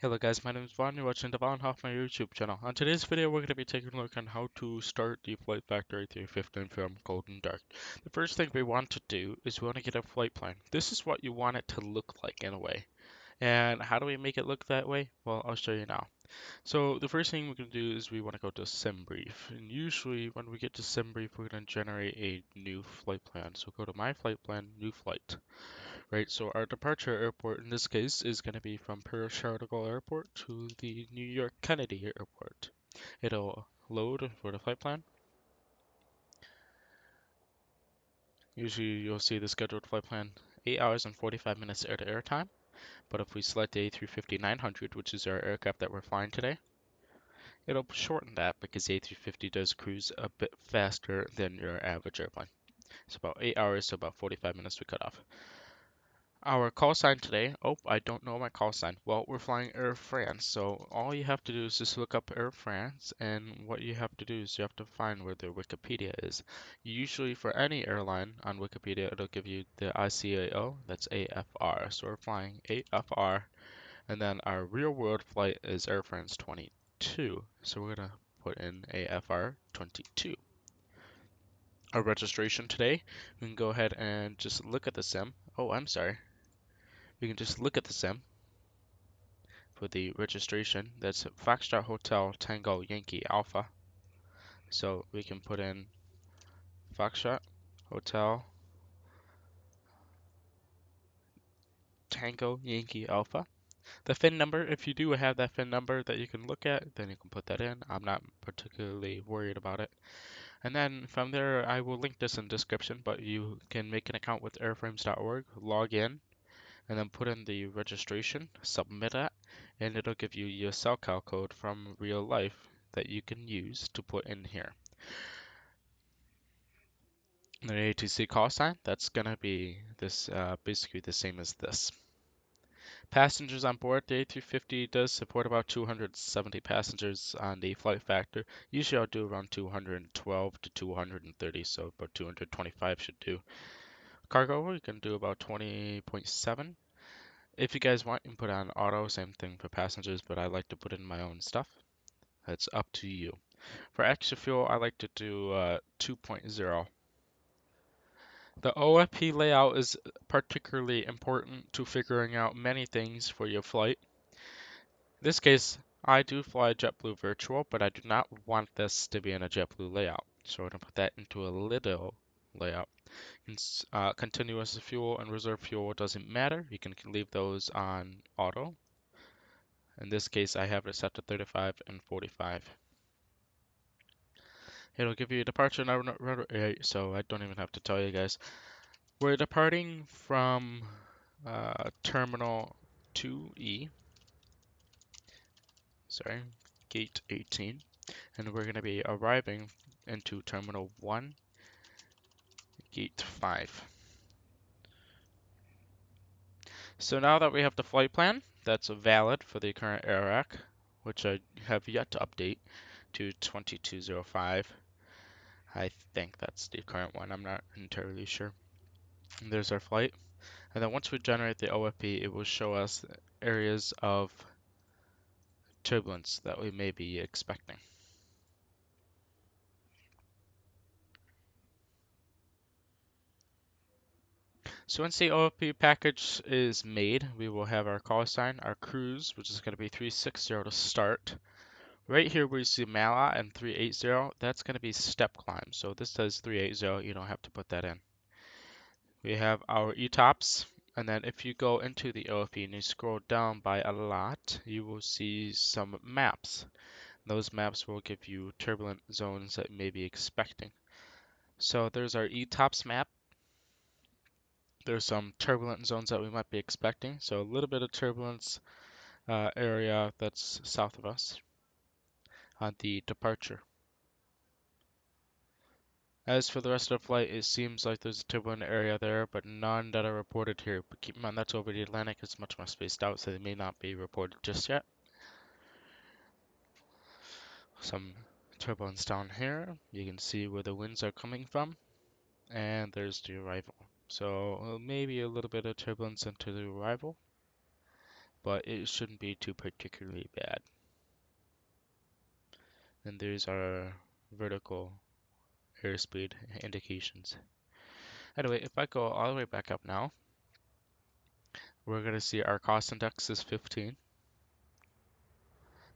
Hello guys, my name is Vaughn. You're watching the Vaughn Hoff, my YouTube channel. On today's video, we're going to be taking a look on how to start the FlightFactor A350 from cold and dark. The first thing we want to do is we want to get a flight plan. This is what you want it to look like in a way. And how do we make it look that way? Well, I'll show you now. So the first thing we're going to do is we want to go to SimBrief. And usually when we get to SimBrief, we're going to generate a new flight plan. So go to My Flight Plan, New Flight. Right, so our departure airport in this case is going to be from Perf Calculator Airport to the New York Kennedy Airport. It'll load for the flight plan. Usually you'll see the scheduled flight plan 8 hours and 45 minutes air-to-air time. But if we select the A350-900, which is our aircraft that we're flying today, it'll shorten that because the A350 does cruise a bit faster than your average airplane. It's about 8 hours to about 45 minutes to cut off. Our call sign today, oh, I don't know my call sign. Well, we're flying Air France, so all you have to do is just look up Air France, and what you have to do is you have to find where their Wikipedia is. Usually for any airline on Wikipedia, it'll give you the ICAO, that's AFR. So we're flying AFR, and then our real world flight is Air France 22. So we're gonna put in AFR 22. Our registration today, we can go ahead and just look at the sim. Oh, I'm sorry. We can just look at the sim for the registration. That's Foxtrot Hotel Tango Yankee Alpha. So we can put in Foxtrot Hotel Tango Yankee Alpha. The FIN number, if you do have that FIN number that you can look at, then you can put that in. I'm not particularly worried about it. And then from there, I will link this in the description, but you can make an account with airframes.org, log in, and then put in the registration, submit it, and it'll give you your SoCal code from real life that you can use to put in here. The ATC call sign, that's gonna be this basically the same as this. Passengers on board, the A350 does support about 270 passengers on the FlightFactor. Usually I'll do around 212 to 230, so about 225 should do. Cargo, you can do about 20.7. If you guys want, you can put on auto, same thing for passengers, but I like to put in my own stuff. That's up to you. For extra fuel, I like to do 2.0. The Ofp layout is particularly important to figuring out many things for your flight. In this case, I do fly JetBlue Virtual, but I do not want this to be in a JetBlue layout. So we're going to put that into a little layout. Continuous fuel and reserve fuel doesn't matter. You can leave those on auto. In this case, I have it set to 35 and 45. It'll give you a departure number, so I don't even have to tell you guys. We're departing from Terminal 2E, sorry, Gate 18, and we're going to be arriving into Terminal 1, Gate 5. So now that we have the flight plan, that's valid for the current AIRAC, which I have yet to update to 2205. I think that's the current one, I'm not entirely sure. And there's our flight. And then once we generate the OFP, it will show us areas of turbulence that we may be expecting. So once the OFP package is made, we will have our call sign, our cruise, which is going to be 360 to start. Right here where you see MALA and 380, that's going to be step climb. So this says 380, you don't have to put that in. We have our ETOPS, and then if you go into the OFP and you scroll down by a lot, you will see some maps. Those maps will give you turbulent zones that you may be expecting. So there's our ETOPS map. There's some turbulent zones that we might be expecting. So a little bit of turbulence area that's south of us on the departure. As for the rest of the flight, it seems like there's a turbulent area there, but none that are reported here. But keep in mind that's over the Atlantic. It's much more spaced out, so they may not be reported just yet. Some turbulence down here. You can see where the winds are coming from. And there's the arrival. So maybe a little bit of turbulence into the arrival. but it shouldn't be too particularly bad. And there's our vertical airspeed indications. Anyway, if I go all the way back up now, we're going to see our cost index is 15.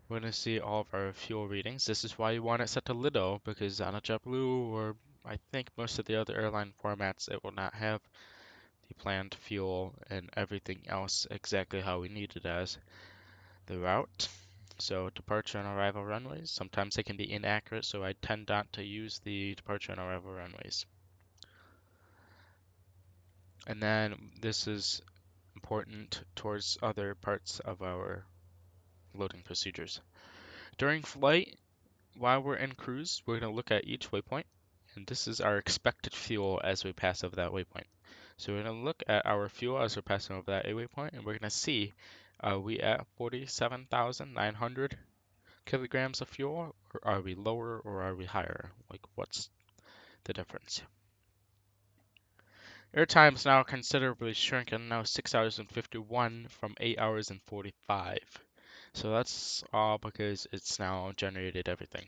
We're going to see all of our fuel readings. This is why you want it set to little, because on a JetBlue or I think most of the other airline formats, it will not have the planned fuel and everything else exactly how we need it as the route. So departure and arrival runways, sometimes they can be inaccurate, so I tend not to use the departure and arrival runways. And then this is important towards other parts of our loading procedures. During flight, while we're in cruise, we're going to look at each waypoint, and this is our expected fuel as we pass over that waypoint. So we're going to look at our fuel as we're passing over that waypoint, and we're going to see, are we at 47,900 kilograms of fuel, or are we lower, or are we higher? Like, what's the difference? Airtime is now considerably shrinking, now 6 hours and 51 from 8 hours and 45. So that's all because it's now generated everything.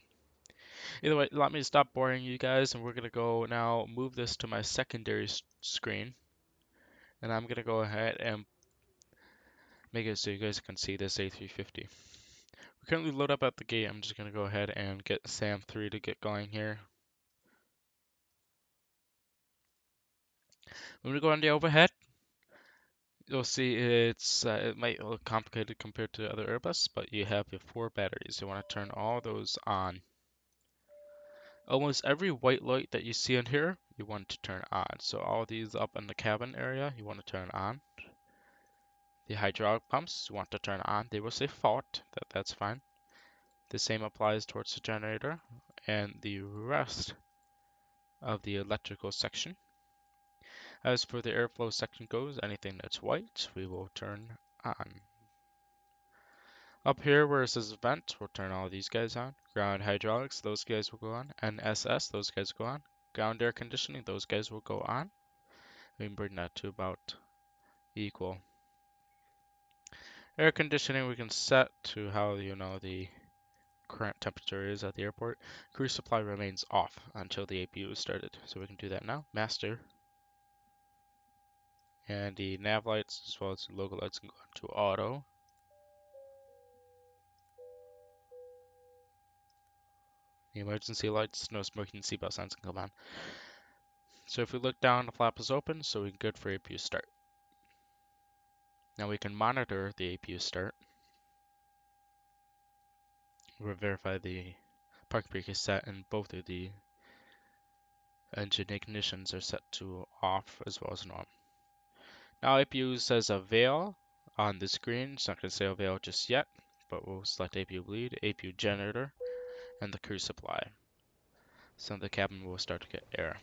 Either way, let me stop boring you guys, and we're going to go now move this to my secondary screen. And I'm going to go ahead and make it so you guys can see this A350. We're currently loaded up at the gate. I'm just going to go ahead and get SAM3 to get going here. When we go on the overhead, you'll see it might look complicated compared to other Airbus, but you have your 4 batteries. You want to turn all those on. Almost every white light that you see in here, you want to turn on. So all these up in the cabin area, you want to turn on. The hydraulic pumps, you want to turn on. They will say fault, that's fine. The same applies towards the generator and the rest of the electrical section. As for the airflow section goes, anything that's white, we will turn on. Up here where it says vent, we'll turn all these guys on. Ground hydraulics, those guys will go on. NSS, those guys go on. Ground air conditioning, those guys will go on. We can bring that to about equal. Air conditioning we can set to how the current temperature is at the airport. Crew supply remains off until the APU is started. So we can do that now. Master. And the nav lights as well as the logo lights can go into auto. The emergency lights, no smoking seatbelt signs can come on. So if we look down, the flap is open, so we're good for APU start. Now we can monitor the APU start. We'll verify the park brake is set and both of the engine ignitions are set to off as well as norm. Now APU says avail on the screen. It's not going to say avail just yet, but we'll select APU bleed, APU generator, and the crew supply. So the cabin will start to get air.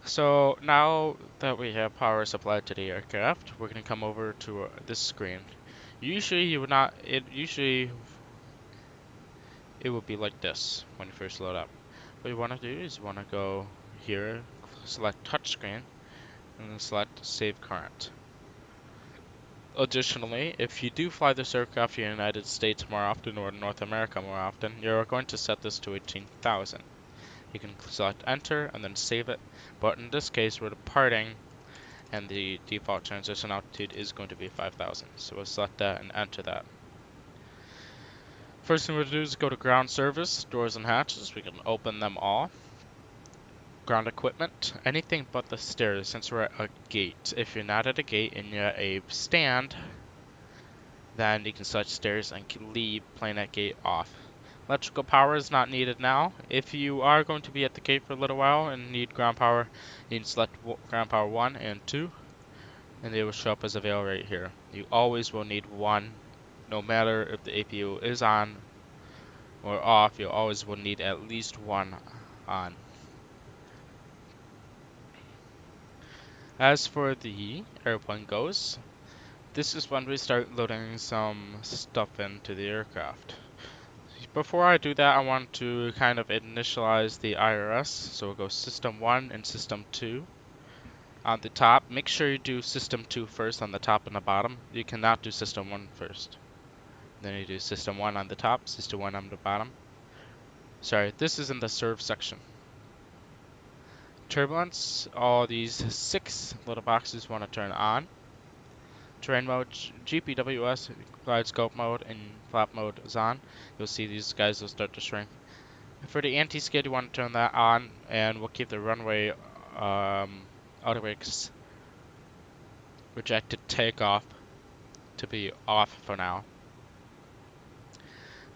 So now that we have power supplied to the aircraft, we're going to come over to this screen. Usually you would not, usually it would be like this when you first load up. What you want to do is you want to go here, select touchscreen, and then select save current. Additionally, if you do fly this aircraft in the United States more often or North America more often, you're going to set this to 18,000. You can select enter and then save it, but in this case we're departing and the default transition altitude is going to be 5,000. So we'll select that and enter that. First thing we'll do is go to ground service, doors and hatches. We can open them all. Ground equipment, anything but the stairs since we're at a gate. If you're not at a gate and you're at a stand, then you can select stairs and leave plane at gate off. Electrical power is not needed now. If you are going to be at the gate for a little while and need ground power, you can select ground power 1 and 2, and they will show up as avail right here. You always will need 1, no matter if the APU is on or off, you always will need at least 1 on. As for the airplane goes, this is when we start loading some stuff into the aircraft. Before I do that, I want to kind of initialize the IRS. So we'll go System 1 and System 2. on the top, make sure you do System 2 first on the top and the bottom. You cannot do System 1 first. Then you do System 1 on the top, System 1 on the bottom. Sorry, this is in the serve section. Turbulence, all these 6 little boxes want to turn on. Terrain mode, GPWS, glide scope mode, and flap mode is on. You'll see these guys will start to shrink. For the anti-skid, you want to turn that on, and we'll keep the runway auto-brakes rejected takeoff to be off for now.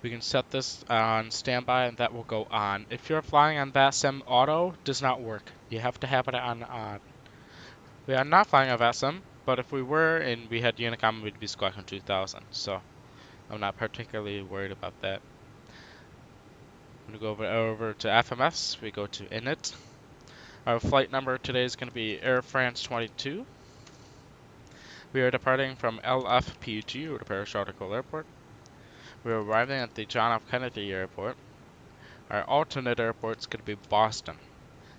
We can set this on standby and that will go on. If you're flying on VATSIM, auto does not work. You have to have it on. We are not flying on VATSIM, but if we were and we had Unicom, we'd be squawking 2000. So I'm not particularly worried about that. I'm going to go over to FMS. We go to init. Our flight number today is going to be Air France 22. We are departing from Lfpg, or the Paris Charles Airport. We are arriving at the John F. Kennedy Airport. Our alternate airport is going to be Boston.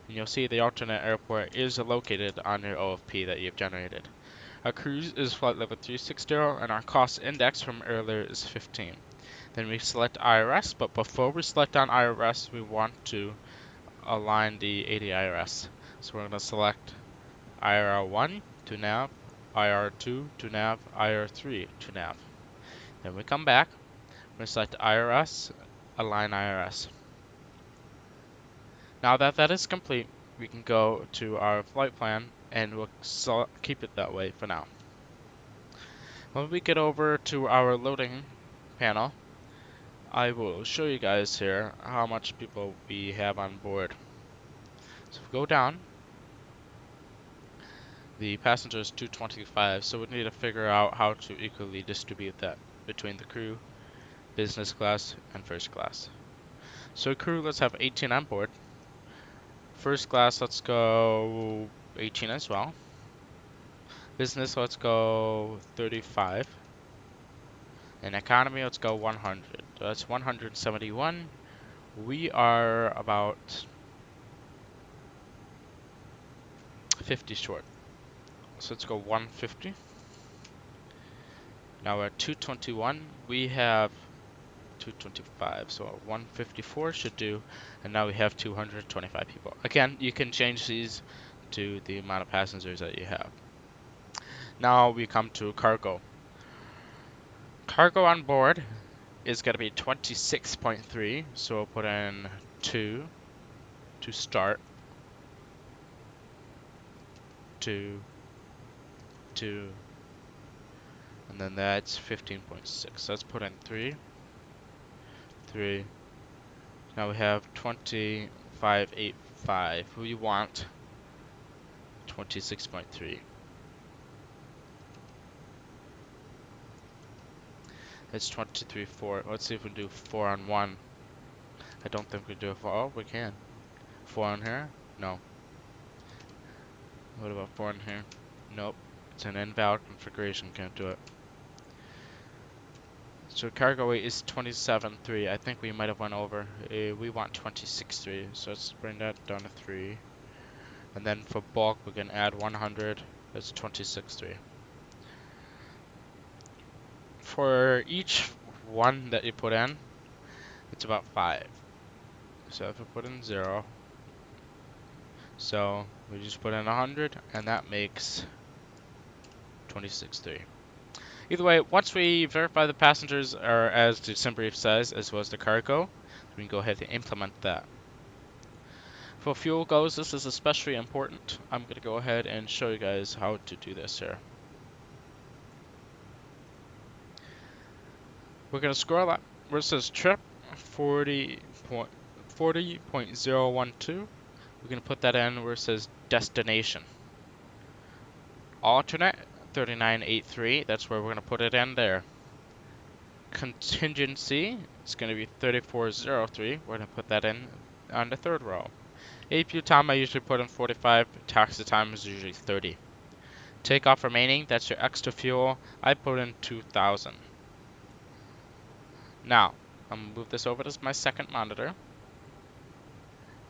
And you'll see the alternate airport is located on your OFP that you've generated. Our cruise is flight level 360 and our cost index from earlier is 15. Then we select IRS, but before we select on IRS, we want to align the ADIRS. So we're going to select IR1 to nav, IR2 to nav, IR3 to nav. Then we come back, we select IRS, align IRS. Now that that is complete, we can go to our flight plan and we'll keep it that way for now. When we get over to our loading panel, I will show you guys here how much people we have on board. So if we go down, the passenger is 225, so we need to figure out how to equally distribute that between the crew, business class, and first class. So crew, let's have 18 on board. First class, let's go 18 as well. Business, let's go 35. And economy, let's go 100. So that's 171. We are about 50 short. So let's go 150. Now we're at 221. We have 225, so 154 should do. And now we have 225 people. Again, you can change these to the amount of passengers that you have. Now we come to cargo. Cargo on board is going to be 26.3, so we'll put in 2 to start, 2, 2, and then that's 15.6. So let's put in 3, 3. Now we have 25.85. We want 26.3. It's 23.4. Let's see if we can do 4 on 1. I don't think we do it for. Oh, we can. 4 on here? No. What about 4 on here? Nope. It's an invalid configuration. Can't do it. So cargo weight is 27.3. I think we might have went over. We want 26.3. So let's bring that down to 3. And then for bulk, we can add 100. That's 26.3. For each one that you put in, it's about 5. So if we put in 0, so we just put in 100, and that makes 26.3. Either way, once we verify the passengers are as the sim brief says, as well as the cargo, we can go ahead and implement that. For fuel goes, this is especially important. I'm going to go ahead and show you guys how to do this here. We're going to scroll up where it says trip 40.012. We're going to put that in where it says destination. Alternate 3983, that's where we're going to put it in there. Contingency, it's going to be 3403. We're going to put that in on the third row. APU time, I usually put in 45. Taxi time is usually 30. Takeoff remaining, that's your extra fuel. I put in 2,000. Now, I'm going to move this over to my second monitor.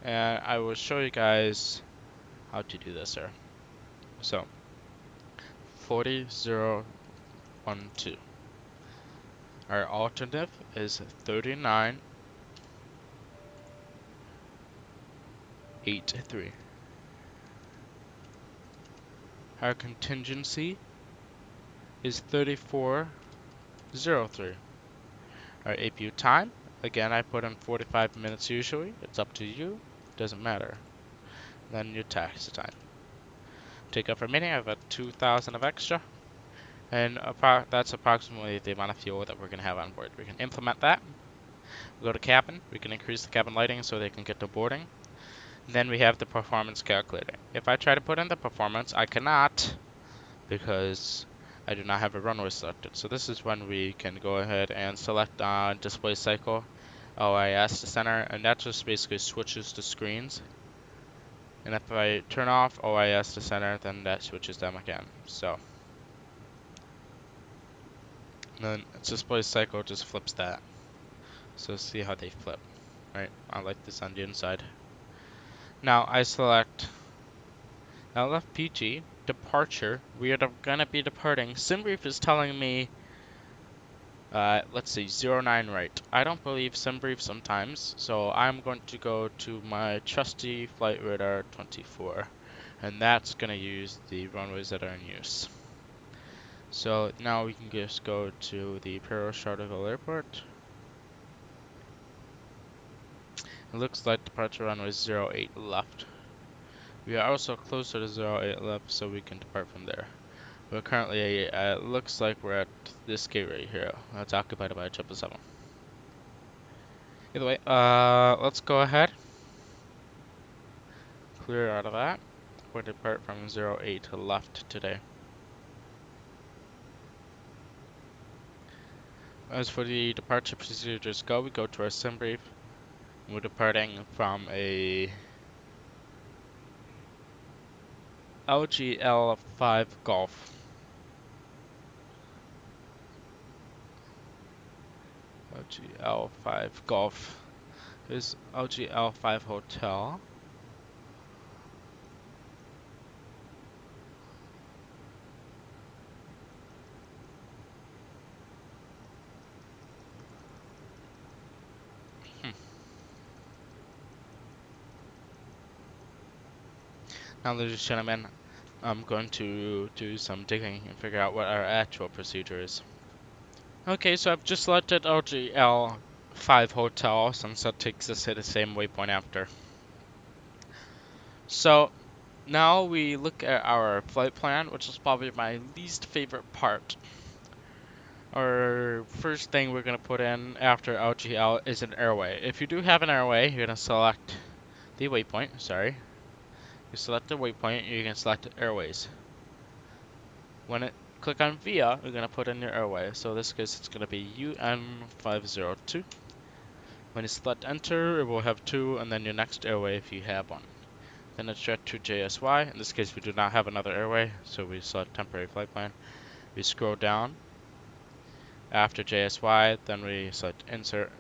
And I will show you guys how to do this here. So 40012. Our alternative is 3983. Our contingency is 3403. Our APU time, again I put in 45 minutes usually. It's up to you, doesn't matter. Then your taxi time. Takeoff remaining, I have a 2,000 of extra. And that's approximately the amount of fuel that we're going to have on board. We can implement that. We go to cabin. We can increase the cabin lighting so they can get to boarding. Then we have the performance calculator. If I try to put in the performance, I cannot because I do not have a runway selected. So this is when we can go ahead and select display cycle, OIS to center, and that just basically switches the screens. And if I turn off OIS to center, then that switches them again. So then display cycle just flips that. So see how they flip, right? I like this on the inside. Now I select Lfpg Departure. We are gonna be departing. SimBrief is telling me, let's see, 09 right. I don't believe SimBrief sometimes, so I'm going to go to my trusty Flight Radar 24, and that's gonna use the runways that are in use. So now we can just go to the Charlottesville Airport. It looks like departure runway 08 left. We are also closer to 08 left, so we can depart from there. But currently, it looks like we're at this gate right here. That's occupied by a 777. Either way, let's go ahead. Clear out of that. We'll depart from 08 left today. As for the departure procedures go, we go to our SimBrief. We're departing from a LGL5 Golf. LGL5 Golf is LGL5 Hotel. Now, ladies and gentlemen, I'm going to do some digging and figure out what our actual procedure is. Okay, so I've just selected LGL 5 Hotel since that takes us to the same waypoint after. So now we look at our flight plan, which is probably my least favorite part. Our first thing we're going to put in after LGL is an airway. If you do have an airway, you're going to select the waypoint, sorry. You select the waypoint, you can select airways. When it click on VIA, we're going to put in your airway. So in this case, it's going to be UN502. When you select enter, it will have 2, and then your next airway if you have one. Then it's set to JSY. In this case, we do not have another airway, so we select temporary flight plan. We scroll down. After JSY, then we select insert,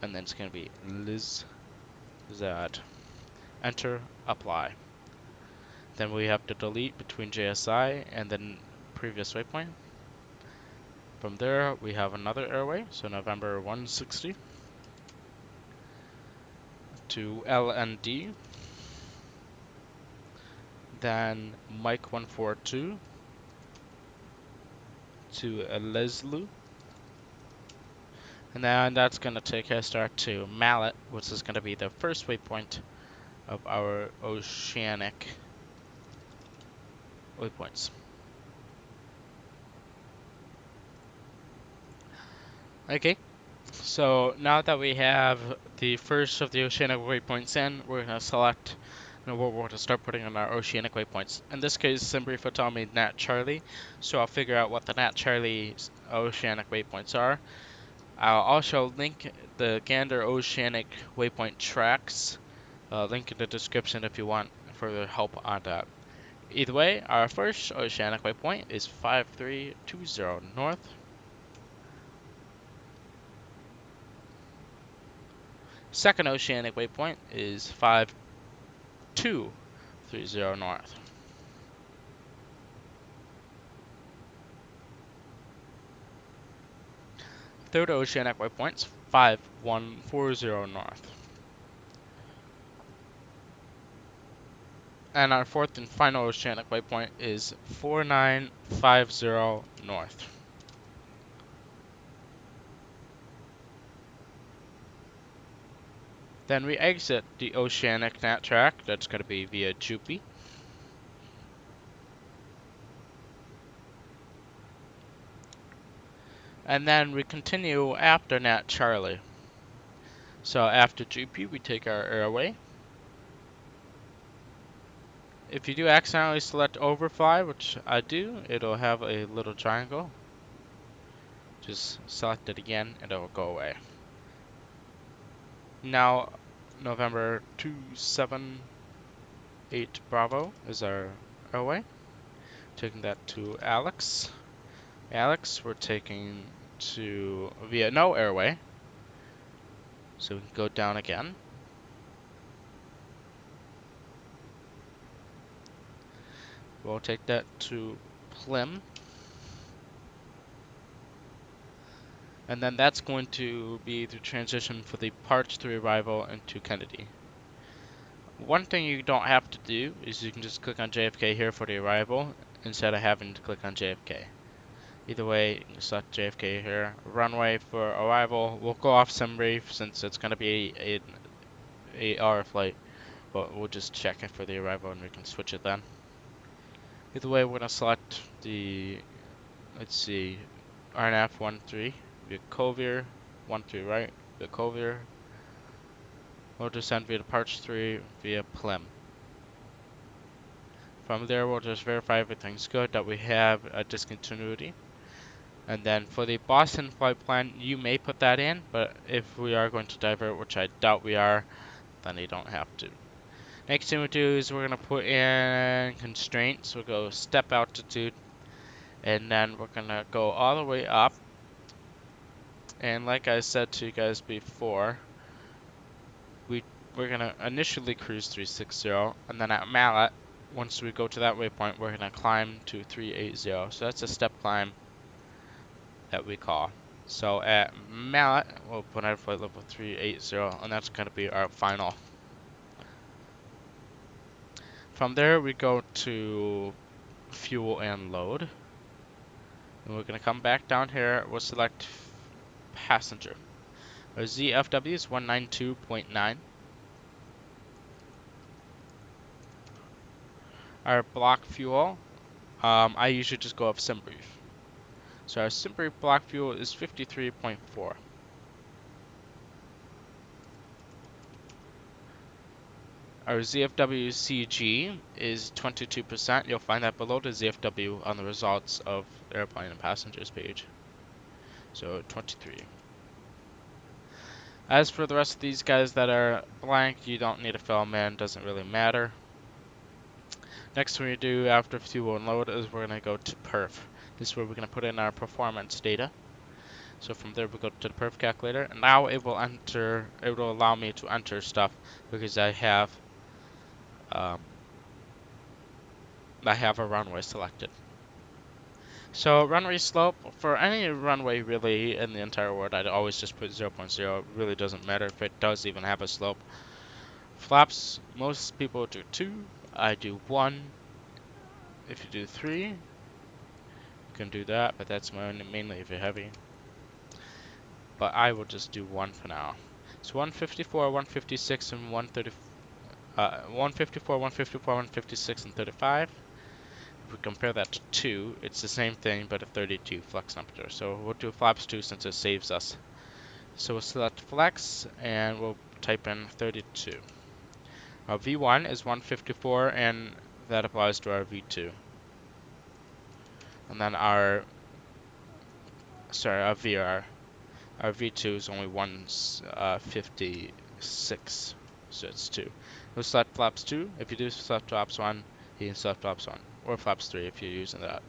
and then it's going to be Liz Z. Enter, apply. Then we have to delete between JSI and then previous waypoint. From there, we have another airway, so November 160 to LND. Then Mike 142 to Leslu. And then that's going to take us to Mallet, which is going to be the first waypoint of our oceanic waypoints. Okay, so now that we have the first of the oceanic waypoints in, we're going to select, we're going to start putting in our oceanic waypoints. In this case, SimBrief will tell me Nat Charlie, so I'll figure out what the Nat Charlie oceanic waypoints are. I'll also link the Gander oceanic waypoint tracks, link in the description if you want further help on that. Either way, our first oceanic waypoint is 5320 north. Second oceanic waypoint is 5230 north. third oceanic waypoint's 5140 north. And our fourth and final oceanic waypoint is 4950 north. Then we exit the oceanic nat track. That's going to be via Jupi. And then we continue after Nat Charlie. So after Jupi, we take our airway. If you do accidentally select overfly, which I do, it'll have a little triangle. Just select it again and it'll go away. Now, November 278 Bravo is our airway. Taking that to Alex. Alex, we're taking to via no airway. So we can go down again. We'll take that to Plim. And then that's going to be the transition for the Part 3 arrival into Kennedy. One thing you don't have to do is you can just click on JFK here for the arrival instead of having to click on JFK. Either way, you can select JFK here. Runway for arrival. We'll go off sim brief since it's going to be an 8-hour flight, but we'll just check it for the arrival and we can switch it then. Either way, we're going to select the, let's see, RNAF 13 via Covier, 13 right, via Covier. We'll descend via Departure 3 via Plim. From there, we'll just verify everything's good, that we have a discontinuity. And then for the Boston flight plan, you may put that in, but if we are going to divert, which I doubt we are, then you don't have to. Next thing we do is we're going to put in constraints. We'll go step altitude, and then we're going to go all the way up. And like I said to you guys before, we're going to initially cruise 360, and then at Mallet, once we go to that waypoint, we're going to climb to 380. So that's a step climb that we call. So at Mallet, we'll put our flight level 380, and that's going to be our final. From there, we go to fuel and load. And we're going to come back down here. We'll select passenger. Our ZFW is 192.9. Our block fuel, I usually just go off SimBrief. So our SimBrief block fuel is 53.4. Our ZFW CG is 22%. You'll find that below the ZFW on the results of airplane and passengers page. So 23. As for the rest of these guys that are blank, you don't need to fill them in, doesn't really matter. Next thing we do after fuel and load is we're going to go to Perf. This is where we're going to put in our performance data. So from there we go to the Perf Calculator, and now it will allow me to enter stuff because I have a runway selected. So runway slope, for any runway really in the entire world, I'd always just put 0.0. It really doesn't matter if it does even have a slope. Flaps, most people do 2. I do 1. If you do 3, you can do that, but that's mainly if you're heavy. But I will just do 1 for now. So 154, 156, and 154, 154, 156, and 35. If we compare that to 2, it's the same thing, but a 32 flex temperature. So we'll do flaps 2 since it saves us. So we'll select flex, and we'll type in 32. Our V1 is 154, and that applies to our V2. And then our VR. Our V2 is only 156, so it's 2. We'll select flaps 2. If you do select flaps 1, you can select flaps 1. Or flaps 3 if you're using that.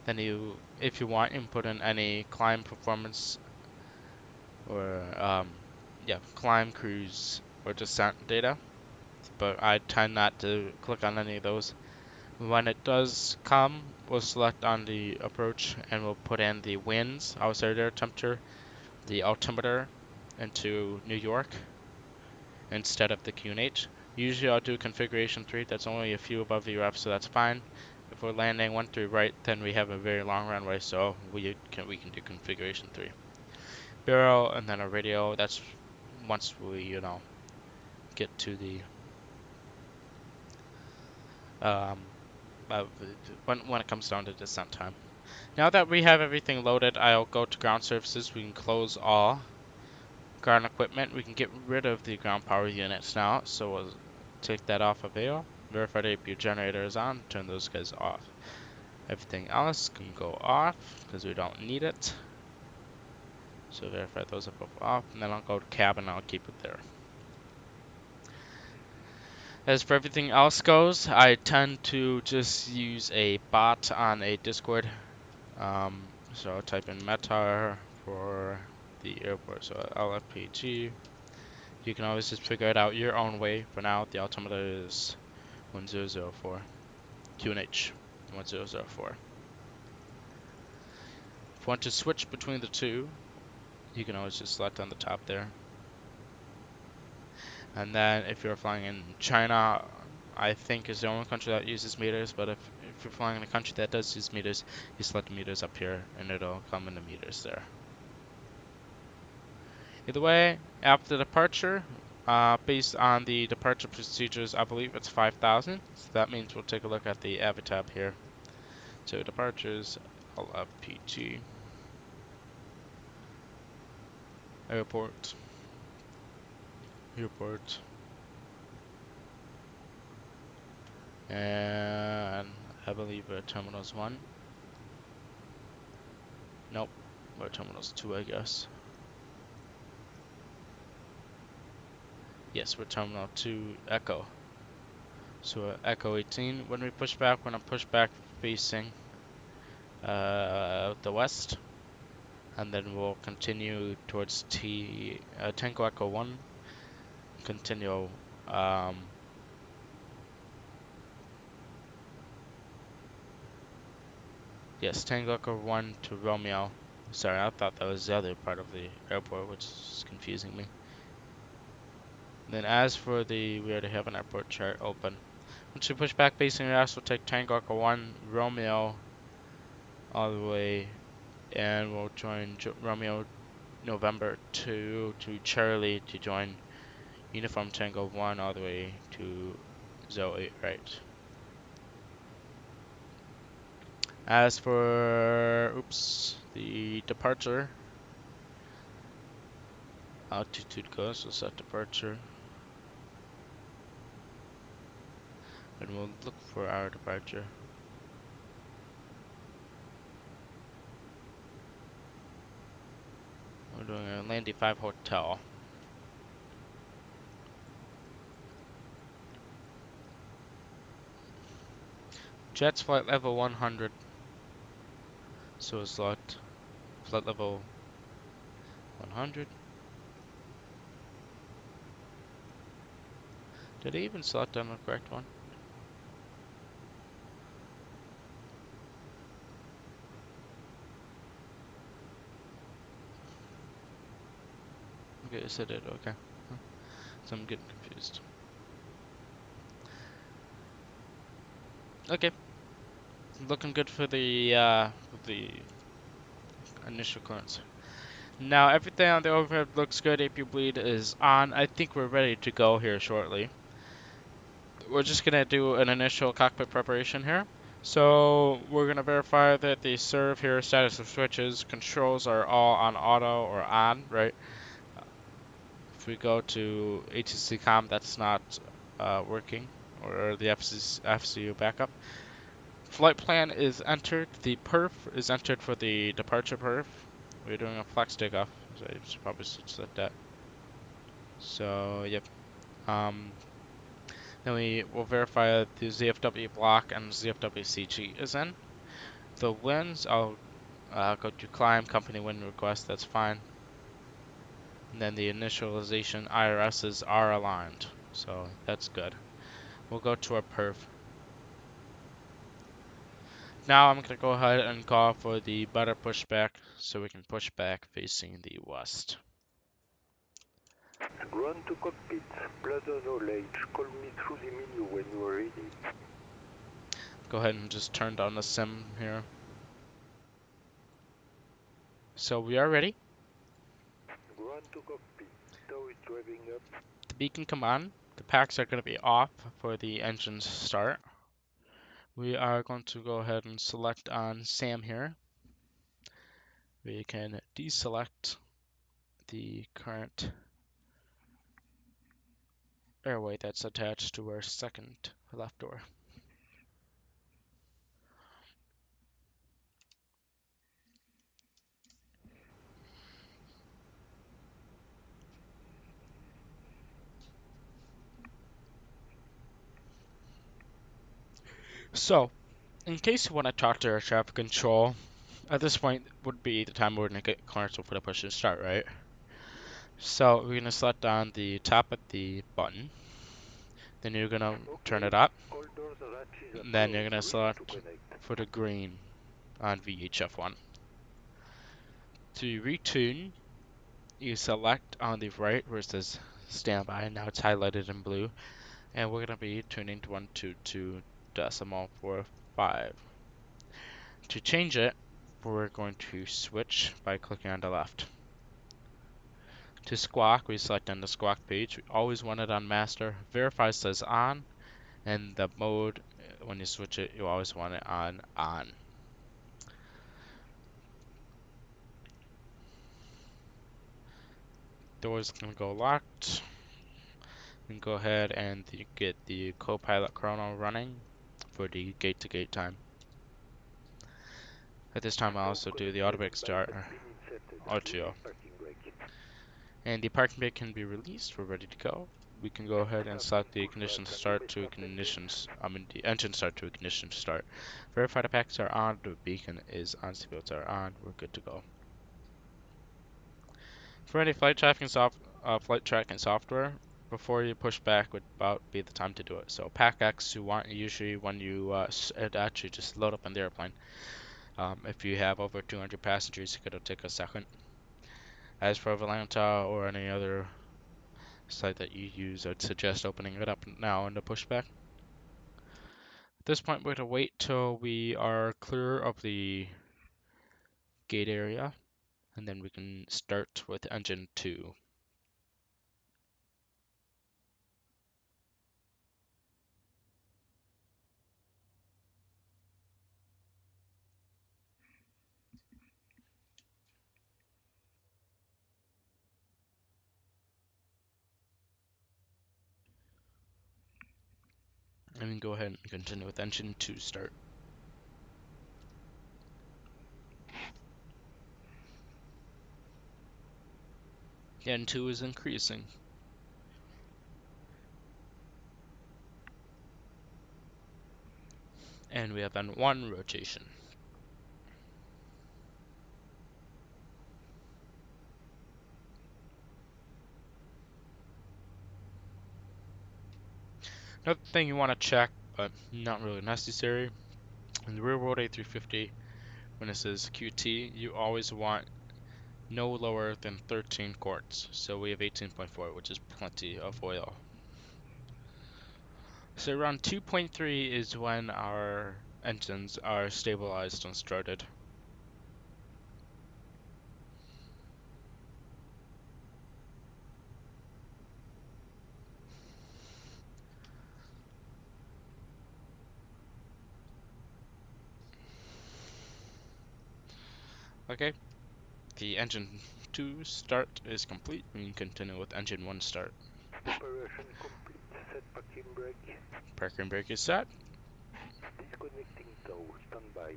Then if you want, you can put in any climb performance or climb, cruise, or descent data. But I tend not to click on any of those. When it does come, we'll select on the approach and we'll put in the winds, outside air temperature, the altimeter into New York instead of the QNH. Usually I'll do configuration 3, that's only a few above VREF, so that's fine. If we're landing 1-3 right, then we have a very long runway, so we can do configuration 3. Barrel and then a radio, that's once we, get to the uh, when it comes down to descent time. Now that we have everything loaded, I'll go to ground services. We can close all ground equipment. We can get rid of the ground power units now, so we'll take that off of AO. Verify the APU generator is on, turn those guys off. Everything else can go off because we don't need it. So verify those are both off, and then I'll go to cabin and I'll keep it there. As for everything else goes, I tend to just use a bot on a Discord. So I'll type in Metar for the airport, so Lfpg. You can always just figure it out your own way. For now, the altimeter is 1004. QNH 1004. If you want to switch between the two, you can always just select on the top there. And then if you're flying in China, I think is the only country that uses meters, but if you're flying in a country that does use meters, you select the meters up here and it'll come in the meters there. Either way, after departure, based on the departure procedures, I believe it's 5,000. So that means we'll take a look at the Avid tab here. So departures, Lfpg, airport, and I believe we're terminals 1. Nope, we're terminals 2, I guess. Yes, we're terminal 2 Echo. So Echo 18. When we push back, we're gonna push back facing the west, and then we'll continue towards Tango Echo 1. Continue. Yes, Tango Echo 1 to Romeo. Sorry, I thought that was the other part of the airport, which is confusing me. Then as for we already have an airport chart open. Once we push back facing us, we'll take Tango Echo 1, Romeo, all the way, and we'll join Romeo November 2 to Charlie to join Uniform Tango 1 all the way to Zoe, right. As for, the departure, altitude goes, we'll set departure. And we'll look for our departure. We're doing a Landy 5 Hotel. Jets flight level 100. So we'll select flight level 100. Did I even select on the correct one? Okay, yes I did, okay. So I'm getting confused. Okay. Looking good for the initial clearance. Now everything on the overhead looks good. APU bleed is on. I think we're ready to go here shortly. We're just gonna do an initial cockpit preparation here. So we're gonna verify that the serve here, status of switches, controls are all on auto or on, right? If we go to ATC com, that's not working, or the FCU backup. Flight plan is entered. The perf is entered for the departure perf. We're doing a flex takeoff, so I should probably switch that. So yep. Then we will verify that the ZFW block and ZFW CG is in. The winds, I'll go to climb, company wind request, that's fine. And then the initialization IRSs are aligned, so that's good. We'll go to our perf. Now I'm gonna go ahead and call for the butter pushback so we can push back facing the west. Ground to cockpit. Blood knowledge. Call me through the menu when you are ready. Go ahead and just turn down the sim here. So we are ready. Ground to cockpit. Tow is driving up. The beacon come on. The packs are going to be off for the engines start. We are going to go ahead and select on SAM here. We can deselect the current airway that's attached to our second left door. So, in case you want to talk to air traffic control, at this point would be the time we're going to get clearance for the push and start, right? So we're going to select on the top of the button. Then you're going to turn it up. Then you're going to select for the green on VHF1. To retune, you select on the right where it says standby. Now it's highlighted in blue. And we're going to be tuning to 122.45. To change it, we're going to switch by clicking on the left. To squawk, we select on the squawk page. We always want it on master. Verify says on, and the mode, when you switch it, you always want it on on. Doors gonna go locked. And go ahead and get the Copilot chrono running for the gate-to-gate time. At this time, I'll also do the automatic start RTO. And the parking brake can be released. We're ready to go. We can go ahead and select the ignition start to ignition. The engine start to ignition start. Verify the packs are on. The beacon is on. Seatbelts are on. We're good to go. For any flight tracking software, before you push back would about be the time to do it. So pack X, you want usually when you it actually just load up in the airplane. If you have over 200 passengers, it'll take a second. As for Atlanta or any other site that you use, I'd suggest opening it up now in the pushback. At this point, we're going to wait till we are clear of the gate area, and then we can start with engine 2. And then go ahead and continue with engine 2 start. Engine 2 is increasing. And we have N1 rotation. Another thing you want to check, but not really necessary, in the real world A350, when it says QT, you always want no lower than 13 quarts. So we have 18.4, which is plenty of oil. So around 2.3 is when our engines are stabilized and started. Okay, the engine 2 start is complete. We can continue with engine 1 start. Operation complete. Set parking brake. Parking brake is set. Disconnecting tow. Standby.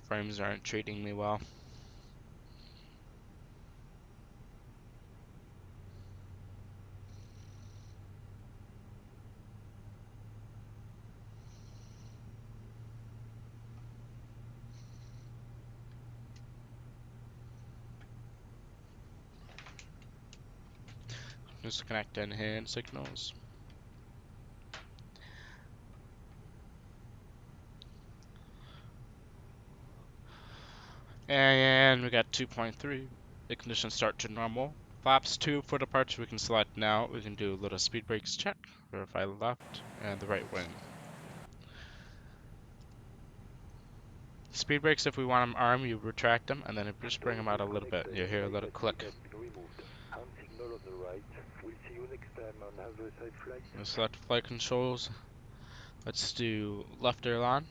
Frames aren't treating me well. Just connect in hand signals. And we got 2.3. Ignition start to normal. Flaps 2 for departure we can select now. We can do a little speed brakes check. Verify left and the right wing. Speed brakes, if we want them arm, you retract them and then just bring them out a little bit. You hear a little click. Hand signal on the right. We'll see you next time on Have a Safe Flight. We'll select flight controls. Let's do left aileron,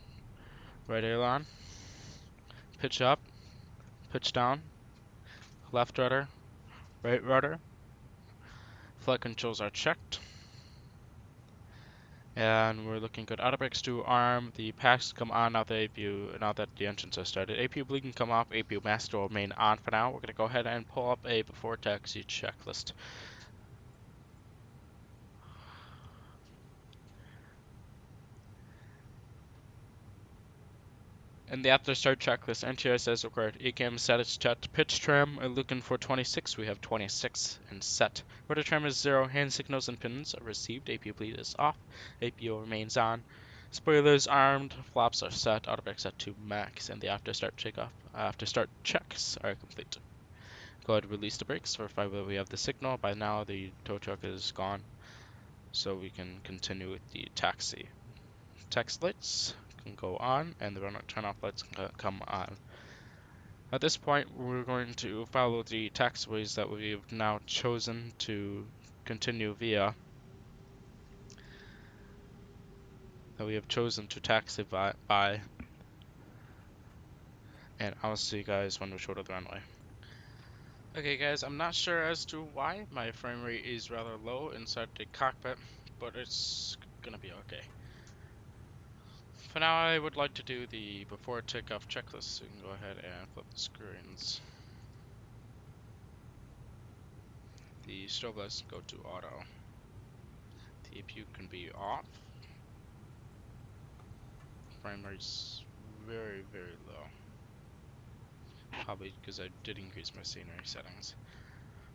right aileron, pitch up, pitch down, left rudder, right rudder. Flight controls are checked. And we're looking good. Auto brakes to arm. The packs come on now that the engines are started. APU bleed can come off. APU master will remain on for now. We're gonna go ahead and pull up a before taxi checklist. In the after start checklist, NTR says required ECAM status checked. Pitch trim, looking for 26. We have 26 and set. Rudder trim is 0. Hand signals and pins are received. APU bleed is off. APU remains on. Spoilers armed. Flaps are set. Auto brakes at 2 max. And the after start checks are complete. Go ahead and release the brakes. Verify whether we have the signal. By now the tow truck is gone. So we can continue with the taxi. Text lights can go on and the turn off lights can come on. At this point, we're going to follow the taxiways that we've now chosen to continue via. That we have chosen to taxi by. And I'll see you guys when we short of the runway. Okay guys, I'm not sure as to why my frame rate is rather low inside the cockpit, but it's gonna be okay. For now, I would like to do the before takeoff checklist, so you can go ahead and flip the screens. The strobe lights go to auto. The APU can be off. Frame rate's very, very low. Probably because I did increase my scenery settings.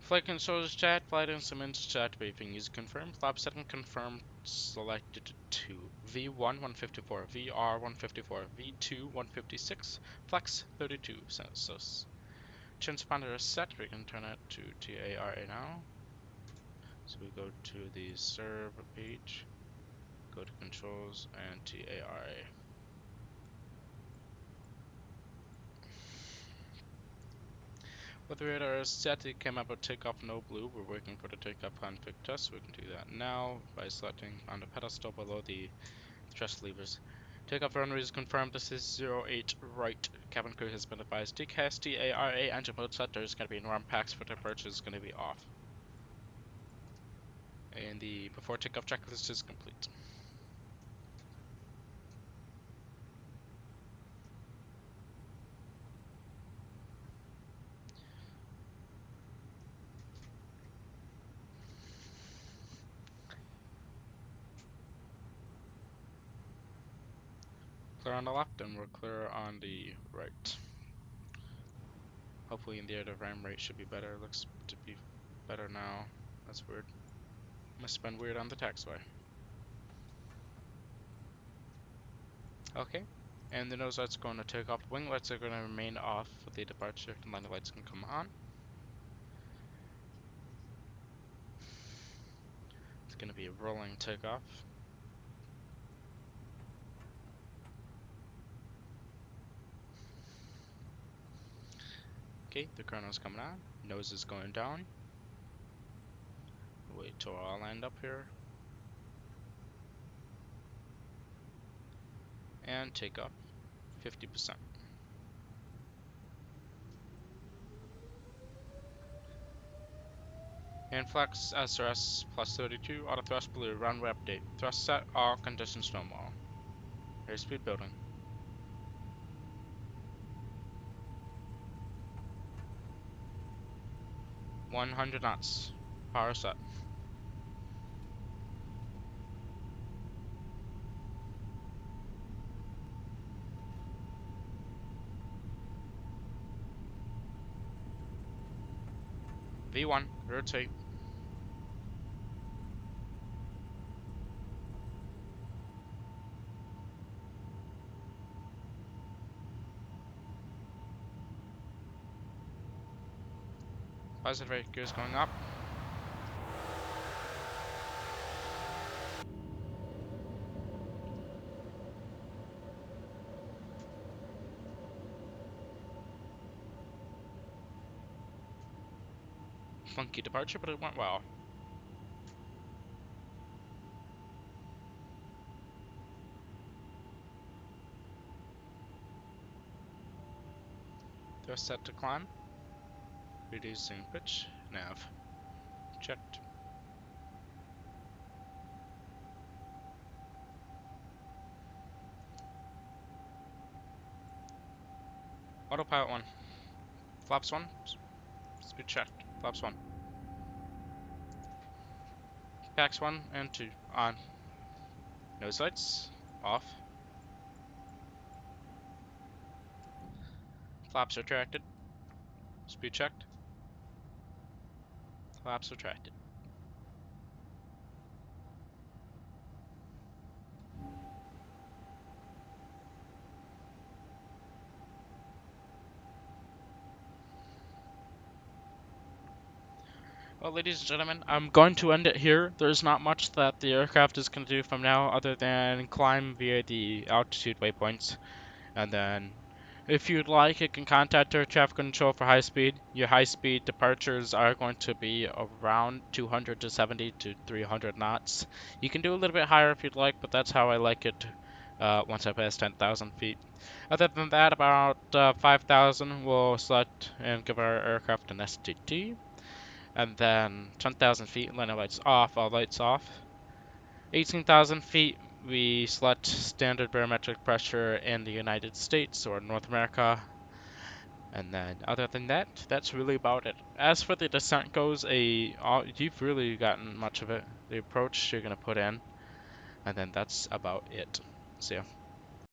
Flight controls chat, flight instruments chat briefing is confirmed. Flap setting confirmed, selected to V1 154, VR 154, V2 156, flex 32 Celsius. Transponder is set, we can turn it to TARA now. So we go to the serve page, go to controls and TARA. With the radar is set, it came up with takeoff no blue. We're waiting for the takeoff config test, so we can do that now by selecting on the pedestal below the thrust levers. Takeoff runway is confirmed. This is 08 right. Cabin crew has been advised. TCAS TARA engine mode set. There's going to be norm packs for departure is going to be off. And the before takeoff checklist is complete. Clear on the left and we're clear on the right. Hopefully in the air the frame rate should be better. Looks to be better now. That's weird. Must have been weird on the taxiway. Okay. And the nose light's going to take off. Wing lights are going to remain off for the departure. And landing lights can come on. It's going to be a rolling takeoff. Okay, the chrono's coming on. Nose is going down. Wait till I land up here. And take off 50%. And flex SRS plus 32, auto thrust blue, runway update. Thrust set, all conditions normal. Airspeed building. 100 knots. Power set. V1, rotate. Positive rate gears going up. Funky departure, but it went well. They're set to climb. Reducing pitch. Nav. Checked. Autopilot 1. Flaps 1. Speed checked. Flaps 1. Packs 1 and 2. On. Nose lights. Off. Flaps retracted. Speed checked. Flaps retracted. Well, ladies and gentlemen, I'm going to end it here. There's not much that the aircraft is going to do from now other than climb via the altitude waypoints. And then, if you'd like, you can contact air traffic control for high speed. Your high speed departures are going to be around 270 to 300 knots. You can do a little bit higher if you'd like, but that's how I like it once I pass 10,000 feet. Other than that, about 5,000 we'll select and give our aircraft an STT. And then 10,000 feet, landing lights off, all lights off. 18,000 feet, we select standard barometric pressure in the United States or North America. And then other than that, that's really about it. As for the descent goes, you've really gotten much of it. The approach you're going to put in, and then that's about it. See ya.